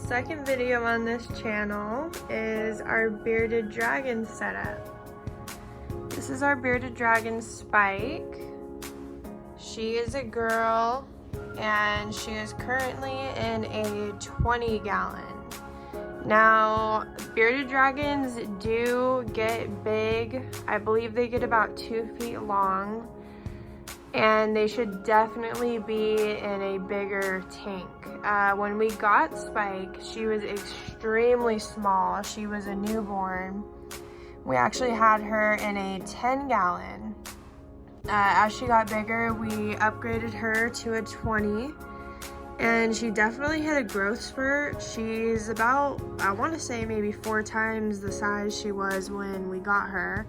second video on this channel is our bearded dragon setup. This is our bearded dragon Spike. She is a girl and she is currently in a 20 gallon. Now, bearded dragons do get big. I believe they get about 2 feet long, and they should definitely be in a bigger tank. When we got Spike, she was extremely small. She was a newborn. We actually had her in a 10 gallon. As she got bigger, we upgraded her to a 20, and she definitely hit a growth spurt. She's about, I want to say maybe 4 times the size she was when we got her.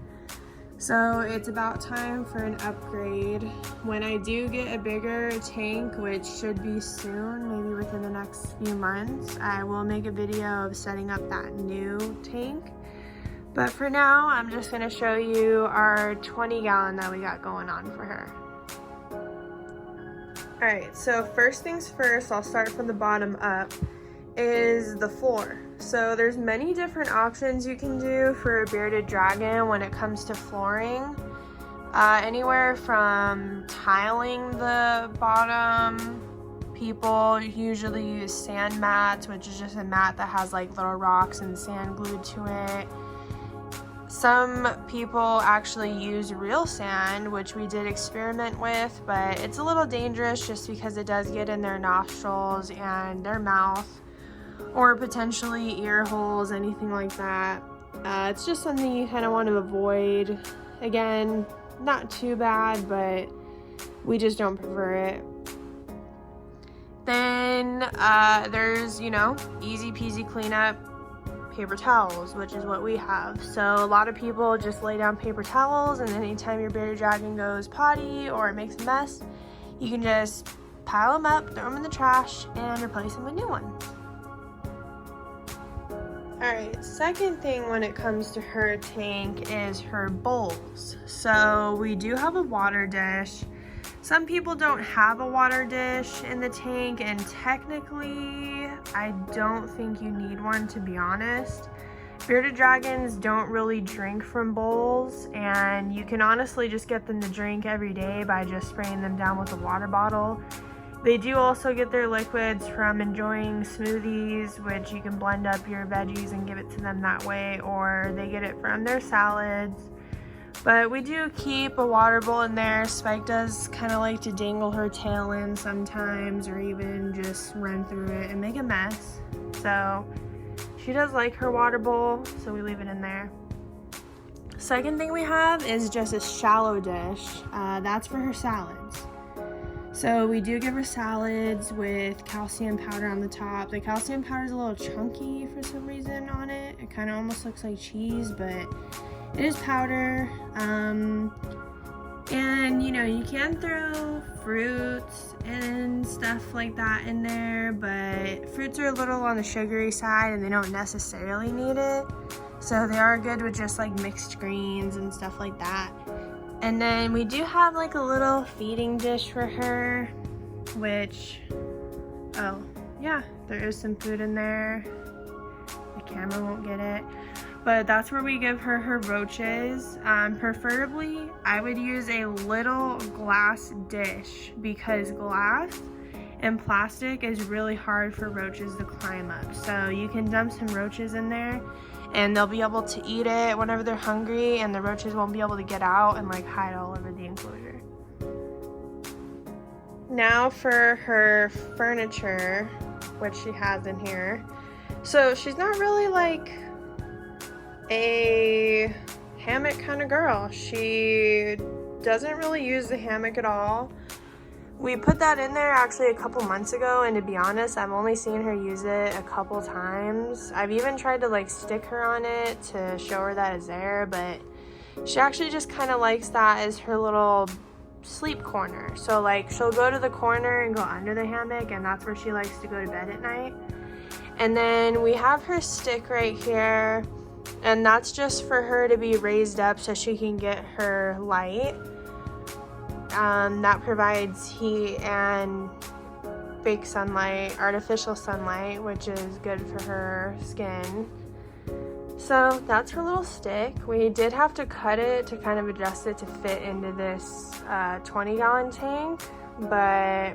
So it's about time for an upgrade. When I do get a bigger tank, which should be soon, maybe within the next few months, I will make a video of setting up that new tank. But for now, I'm just gonna show you our 20 gallon that we got going on for her. All right, so first things first, I'll start from the bottom up, is the floor. So there's many different options you can do for a bearded dragon when it comes to flooring. Anywhere from tiling the bottom. People usually use sand mats, which is just a mat that has like little rocks and sand glued to it. Some people actually use real sand, which we did experiment with, but it's a little dangerous just because it does get in their nostrils and their mouth, or potentially ear holes, anything like that. It's just something you kind of want to avoid. Again, not too bad, but we just don't prefer it. Then there's, easy peasy cleanup paper towels, which is what we have. So a lot of people just lay down paper towels, and anytime your bearded dragon goes potty or it makes a mess, you can just pile them up, throw them in the trash, and replace them with new ones. Alright, second thing when it comes to her tank is her bowls. So we do have a water dish. Some people don't have a water dish in the tank, and technically I don't think you need one, to be honest. Bearded dragons don't really drink from bowls, and you can honestly just get them to drink every day by just spraying them down with a water bottle. They do also get their liquids from enjoying smoothies, which you can blend up your veggies and give it to them that way, or they get it from their salads. But we do keep a water bowl in there. Spike does kind of like to dangle her tail in sometimes, or even just run through it and make a mess. So she does like her water bowl, so we leave it in there. Second thing we have is just a shallow dish. That's for her salads. So we do give her salads with calcium powder on the top. The calcium powder is a little chunky for some reason on it. It kind of almost looks like cheese, but it is powder. And you can throw fruits and stuff like that in there, but fruits are a little on the sugary side and they don't necessarily need it. So they are good with just like mixed greens and stuff like that. And then we do have like a little feeding dish for her, which, oh yeah, there is some food in there. The camera won't get it. But that's where we give her her roaches. Preferably, I would use a little glass dish, because glass and plastic is really hard for roaches to climb up. So you can dump some roaches in there, and they'll be able to eat it whenever they're hungry, and the roaches won't be able to get out and like hide all over the enclosure. Now for her furniture, which she has in here. So she's not really like a hammock kind of girl. She doesn't really use the hammock at all. We put that in there actually a couple months ago, and to be honest, I've only seen her use it a couple times. I've even tried to like stick her on it to show her that it's there, but she actually just kind of likes that as her little sleep corner. So like she'll go to the corner and go under the hammock, and that's where she likes to go to bed at night. And then we have her stick right here, and that's just for her to be raised up so she can get her light. That provides heat and fake sunlight, artificial sunlight, which is good for her skin. So that's her little stick. We did have to cut it to kind of adjust it to fit into this 20-gallon tank, but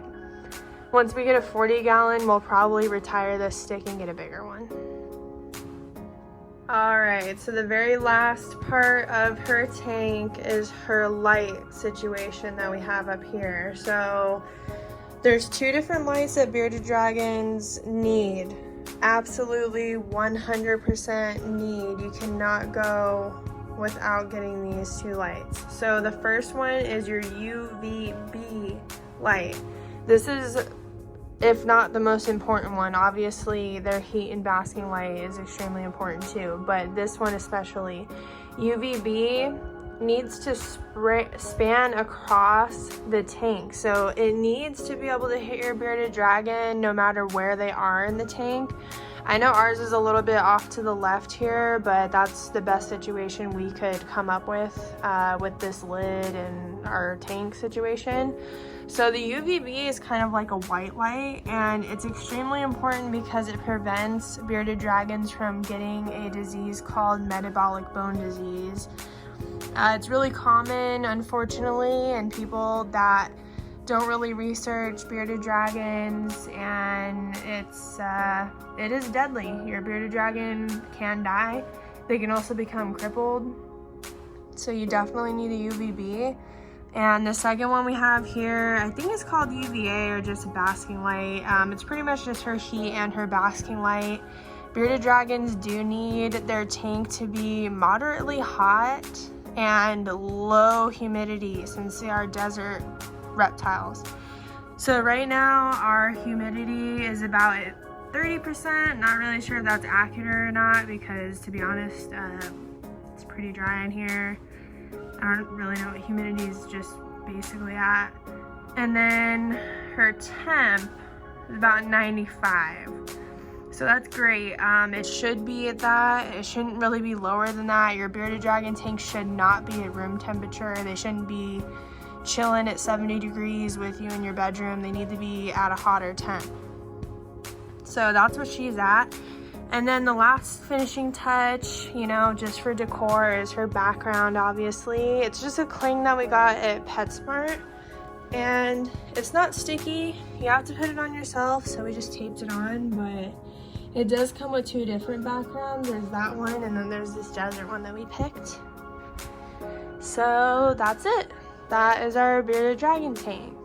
once we get a 40-gallon, we'll probably retire this stick and get a bigger one. All right, so the very last part of her tank is her light situation that we have up here. So there's 2 different lights that bearded dragons need. Absolutely 100% need. You cannot go without getting these 2 lights. So the first one is your UVB light. This is, if not the most important one. Obviously their heat and basking light is extremely important too, but this one especially. UVB needs to span across the tank, so it needs to be able to hit your bearded dragon no matter where they are in the tank. I know ours is a little bit off to the left here, but that's the best situation we could come up with this lid and our tank situation. So the UVB is kind of like a white light, and it's extremely important because it prevents bearded dragons from getting a disease called metabolic bone disease. It's really common, unfortunately, in people that don't really research bearded dragons, and it is deadly. Your bearded dragon can die. They can also become crippled, so you definitely need a UVB. And the second one we have here, I think it's called UVA, or just a basking light. It's pretty much just her heat and her basking light. Bearded dragons do need their tank to be moderately hot and low humidity, since they are desert reptiles. So right now our humidity is about at 30%. Not really sure if that's accurate or not, because to be honest, it's pretty dry in here. I don't really know what humidity is just basically at. And then her temp is about 95. So that's great. It should be at that. It shouldn't really be lower than that. Your bearded dragon tank should not be at room temperature. They shouldn't be chilling at 70 degrees with you in your bedroom. They need to be at a hotter temp. So that's what she's at. And then the last finishing touch, you know, just for decor, is her background, obviously. It's just a cling that we got at PetSmart, and it's not sticky. You have to put it on yourself, so we just taped it on, but it does come with 2 different backgrounds. There's that one, and then there's this desert one that we picked. So that's it. That is our bearded dragon tank.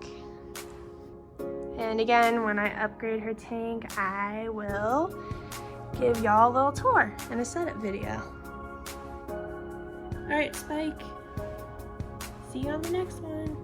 And again, when I upgrade her tank, I will give y'all a little tour and a setup video. All right, Spike. See you on the next one.